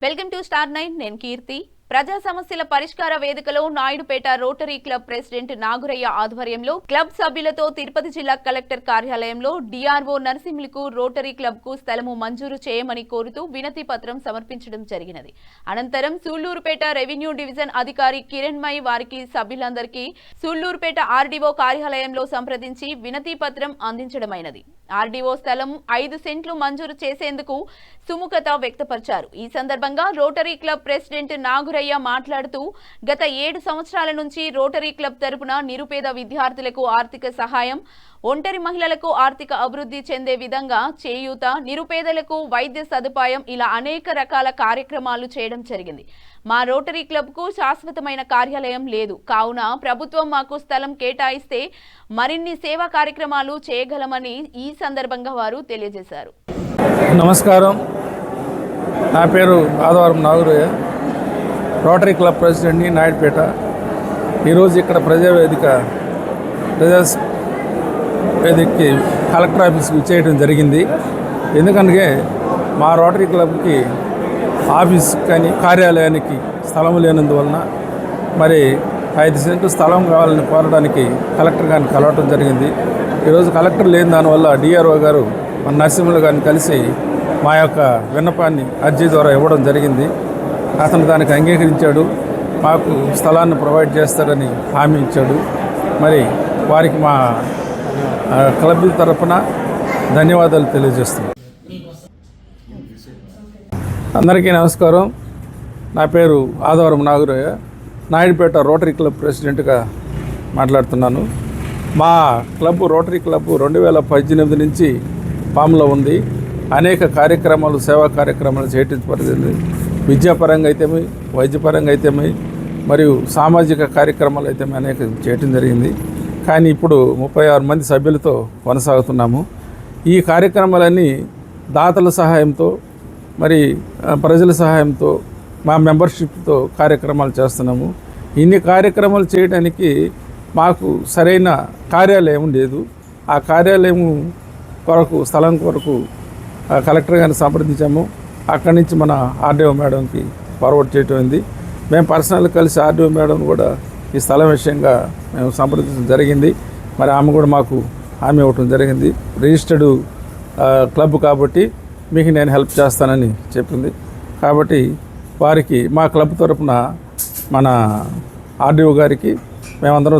Welcome to star 9 నేను కీర్తి ప్రజా సమస్యల పరిష్కార వేదికలో నాయుడుపేట రోటరీ క్లబ్ ప్రెసిడెంట్ నాగురయ్య ఆధ్వర్యంలో క్లబ్ సభ్యులతో తిరుపతి జిల్లా కలెక్టర్ కార్యాలయంలో డిఆర్ఓ నర్సింహులకు రోటరీ క్లబ్ కు స్థలము మంజూరు చేయమని కోరుతూ వినతి పత్రం సమర్పించడం జరిగినది. అనంతరం సూళ్లూరుపేట రెవెన్యూ డివిజన్ అధికారి కిరణ్మయి వారికి సభ్యులందరికీ సూళ్లూరుపేట ఆర్డీఓ కార్యాలయంలో సంప్రదించి వినతి పత్రం అందించడమైనది. ఆర్డీఓ స్థలం 5 సెంట్లు మంజూరు చేసేందుకు సుముఖత వ్యక్తపరిచారు. ఈ సందర్భంగా రోటరీ క్లబ్ ప్రెసిడెంట్ నాగురయ్య మాట్లాడుతూ గత 7 సంవత్సరాల నుంచి రోటరీ క్లబ్ తరపున నిరుపేద విద్యార్థులకు ఆర్థిక సహాయం, ఒంటరి మహిళలకు ఆర్థిక అభివృద్ధి చెందే విధంగా చేయూత, నిరుపేదలకు వైద్య సదుపాయం ఇలా అనేక రకాల కార్యక్రమాలు చేయడం జరిగింది. మా రోటరీ క్లబ్ కు శాశ్వతమైన కార్యాలయం లేదు కావున ప్రభుత్వం మాకు స్థలం కేటాయిస్తే మరిన్ని సేవా కార్యక్రమాలు చేయగలమని ఈ సందర్భంగా వారు తెలియజేశారు. నమస్కారం, నా పేరు ఆదివారం నాగురయ్య, రోటరీ క్లబ్ ప్రెసిడెంట్ని నాయుడుపేట. ఈరోజు ఇక్కడ ప్రజావేదికకి కలెక్టర్ ఆఫీస్కి ఇచ్చేయడం జరిగింది. ఎందుకంటే మా రోటరీ క్లబ్కి ఆఫీస్ కానీ కార్యాలయానికి స్థలం లేనందువలన మరి 5 సెంట్లు స్థలం కావాలని కోరడానికి కలెక్టర్ గారిని కలవటం జరిగింది. ఈరోజు కలెక్టర్ లేని దానివల్ల డిఆర్ఓ గారు మన నరసింహులు గారిని కలిసి మా యొక్క విన్నపాన్ని అర్జీ ద్వారా ఇవ్వడం జరిగింది. అతను దానికి అంగీకరించాడు, మాకు స్థలాన్ని ప్రొవైడ్ చేస్తాడని హామీ ఇచ్చాడు. మరి వారికి మా క్లబ్ తరఫున ధన్యవాదాలు తెలియజేస్తున్నాను. అందరికీ నమస్కారం, నా పేరు ఆదివారం నాగురయ్య, నాయుడుపేట రోటరీ క్లబ్ ప్రెసిడెంట్గా మాట్లాడుతున్నాను. మా క్లబ్ రోటరీ క్లబ్ 2018 నుంచి ఫామ్లో ఉంది. అనేక కార్యక్రమాలు, సేవా కార్యక్రమాలు చేయటం జరిగింది. విద్యాపరంగా అయితేమి, వైద్యపరంగా అయితేమి, మరియు సామాజిక కార్యక్రమాలు అయితే అనేక చేయటం జరిగింది. కానీ ఇప్పుడు 36 మంది సభ్యులతో కొనసాగుతున్నాము. ఈ కార్యక్రమాలన్నీ దాతల సహాయంతో, మరి ప్రజల సహాయంతో, మా మెంబర్షిప్తో కార్యక్రమాలు చేస్తున్నాము. ఇన్ని కార్యక్రమాలు చేయడానికి మాకు సరైన కార్యాలయం లేదు. ఆ కార్యాలయం కొరకు, స్థలం కొరకు కలెక్టర్ గారిని సంప్రదించాము. అక్కడి నుంచి మన ఆర్డీఓ మేడంకి ఫార్వర్డ్ చేయటమైంది. మేము పర్సనల్గా కలిసి ఆర్డీఓ మేడం కూడా ఈ స్థలం విషయంగా మేము సంప్రదించడం జరిగింది. మరి ఆమె కూడా మాకు హామీ ఇవ్వటం జరిగింది. రిజిస్టర్డ్ క్లబ్ కాబట్టి మీకు నేను హెల్ప్ చేస్తానని చెప్పింది. కాబట్టి వారికి మా క్లబ్ తరపున మన ఆర్డీఓ గారికి మేమందరం